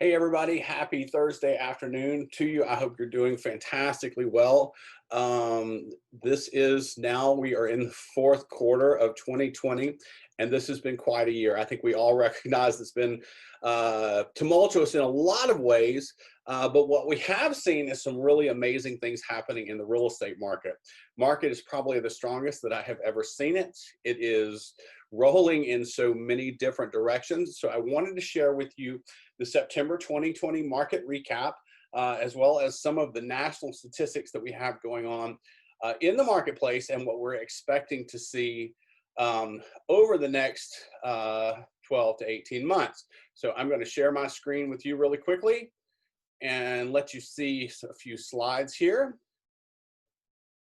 Hey everybody, happy Thursday afternoon to you. I hope you're doing fantastically well. This is now, we are in the fourth quarter of 2020, and this has been quite a year. I think we all recognize it's been tumultuous in a lot of ways, but what we have seen is some really amazing things happening in the real estate market. Market is probably the strongest that I have ever seen it. It is rolling in so many different directions. So I wanted to share with you the September 2020 market recap, as well as some of the national statistics that we have going on in the marketplace and what we're expecting to see over the next 12 to 18 months. So I'm going to share my screen with you really quickly and let you see a few slides here.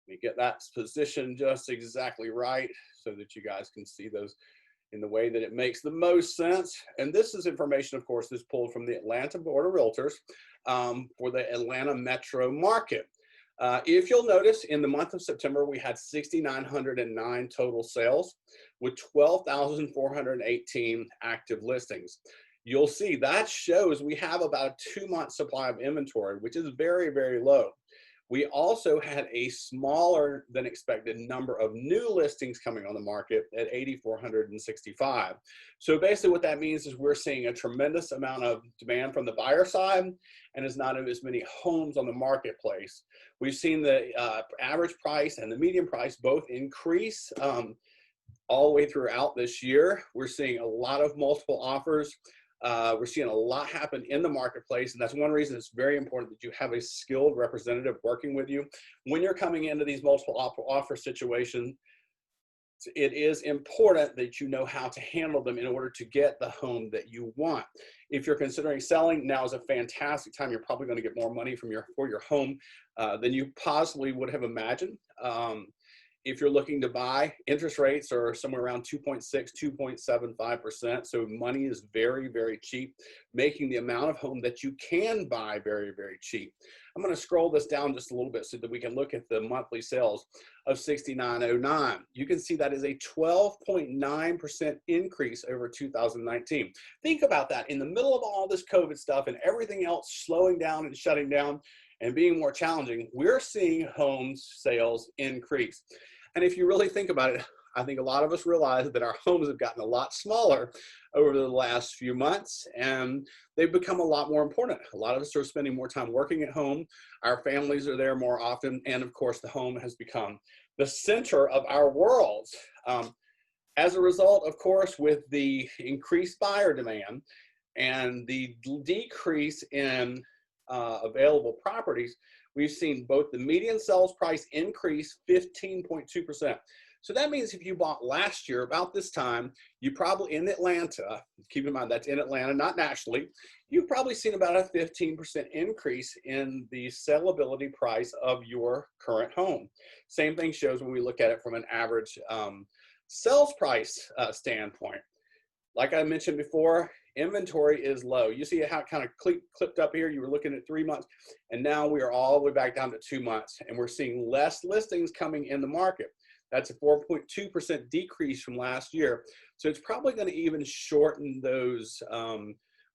Let me get that position just exactly right so that you guys can see those in the way that it makes the most sense. And this is information, of course, is pulled from the Atlanta Board of Realtors for the Atlanta metro market. If you'll notice, in the month of September, we had 6,909 total sales with 12,418 active listings. You'll see that shows we have about a 2-month supply of inventory, which is very, very low. We also had a smaller than expected number of new listings coming on the market at 8,465. So basically what that means is we're seeing a tremendous amount of demand from the buyer side and there's not as many homes on the marketplace. We've seen the average price and the median price both increase all the way throughout this year. We're seeing a lot of multiple offers. We're seeing a lot happen in the marketplace, and that's one reason it's very important that you have a skilled representative working with you. When you're coming into these multiple offer situations, it is important that you know how to handle them in order to get the home that you want. If you're considering selling, now is a fantastic time. You're probably going to get more money for your home than you possibly would have imagined. If you're looking to buy, interest rates are somewhere around 2.6, 2.75%. So money is very, very cheap, making the amount of home that you can buy very, very cheap. I'm going to scroll this down just a little bit so that we can look at the monthly sales of 6,909. You can see that is a 12.9% increase over 2019. Think about that. In the middle of all this COVID stuff and everything else slowing down and shutting down and being more challenging, we're seeing home sales increase. And if you really think about it, I think a lot of us realize that our homes have gotten a lot smaller over the last few months and they've become a lot more important. A lot of us are spending more time working at home. Our families are there more often. And of course, the home has become the center of our world. As a result, of course, with the increased buyer demand and the decrease in available properties, we've seen both the median sales price increase 15.2%. So that means if you bought last year about this time, you probably in Atlanta, keep in mind that's in Atlanta, not nationally, you've probably seen about a 15% increase in the sellability price of your current home. Same thing shows when we look at it from an average sales price standpoint. Like I mentioned before, inventory is low. You see how it kind of clipped up here. You were looking at 3 months, and now we are all the way back down to 2 months, and we're seeing less listings coming in the market. That's a 4.2% decrease from last year. So it's probably going to even shorten those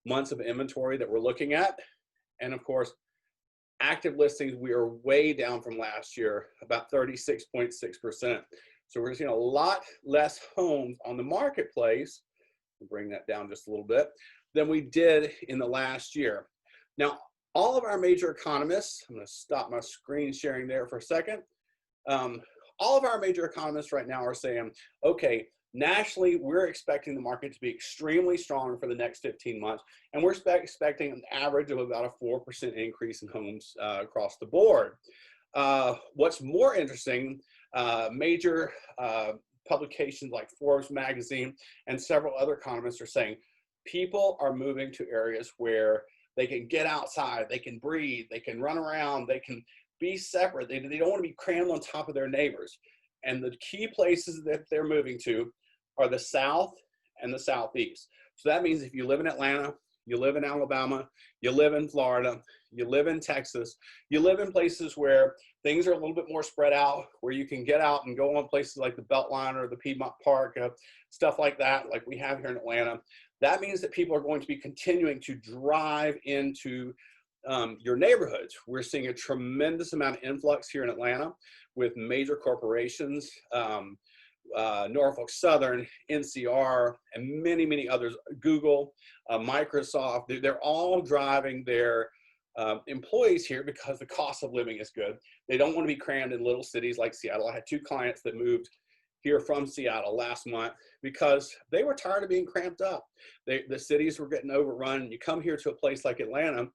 months of inventory that we're looking at. And of course, active listings, we are way down from last year, about 36.6%. So we're seeing a lot less homes on the marketplace, bring that down just a little bit, than we did in the last year. Now, all of our major economists, I'm going to stop my screen sharing there for a second. All of our major economists right now are saying, okay, nationally, we're expecting the market to be extremely strong for the next 15 months, and we're expecting an average of about a 4% increase in homes across the board. What's more interesting, major publications like Forbes magazine and several other economists are saying people are moving to areas where they can get outside, they can breathe, they can run around, they can be separate. They don't want to be crammed on top of their neighbors. And the key places that they're moving to are the South and the Southeast. So that means if you live in Atlanta, you live in Alabama, you live in Florida, you live in Texas, you live in places where Things are a little bit more spread out where you can get out and go on places like the Beltline or the Piedmont Park, stuff like that, like we have here in Atlanta. That means that people are going to be continuing to drive into your neighborhoods. We're seeing a tremendous amount of influx here in Atlanta with major corporations, Norfolk Southern, NCR, and many, many others, Google, Microsoft. They're all driving their employees here because the cost of living is good. They don't want to be crammed in little cities like Seattle. I had 2 clients that moved here from Seattle last month because they were tired of being cramped up. The cities were getting overrun. You come here to a place like Atlanta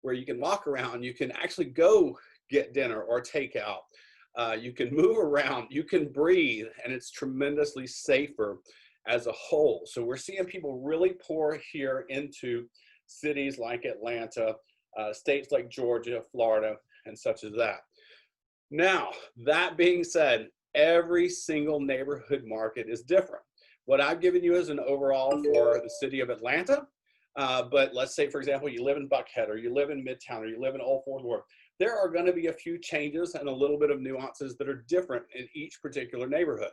where you can walk around, you can actually go get dinner or takeout. You can move around, you can breathe, and it's tremendously safer as a whole. So we're seeing people really pour here into cities like Atlanta, states like Georgia, Florida, and such as that. Now, that being said, every single neighborhood market is different. What I've given you is an overall for the city of Atlanta, but let's say, for example, you live in Buckhead, or you live in Midtown, or you live in Old Fourth Ward. There are going to be a few changes and a little bit of nuances that are different in each particular neighborhood.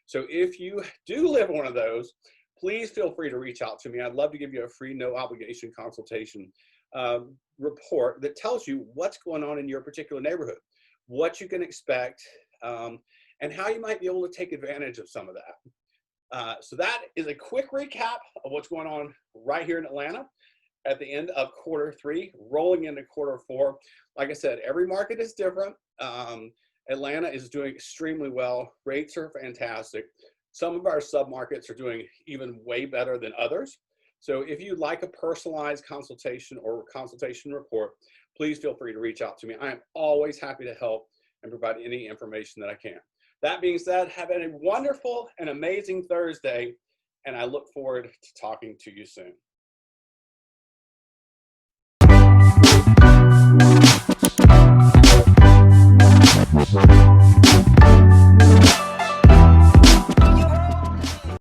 So if you do live in one of those, please feel free to reach out to me. I'd love to give you a free, no obligation consultation report that tells you what's going on in your particular neighborhood, what you can expect, and how you might be able to take advantage of some of that. So that is a quick recap of what's going on right here in Atlanta at the end of Q3, rolling into Q4. Like I said, every market is different. Atlanta is doing extremely well. Rates are fantastic. Some of our sub-markets are doing even way better than others. So if you'd like a personalized consultation or consultation report, please feel free to reach out to me. I am always happy to help and provide any information that I can. That being said, have a wonderful and amazing Thursday, and I look forward to talking to you soon.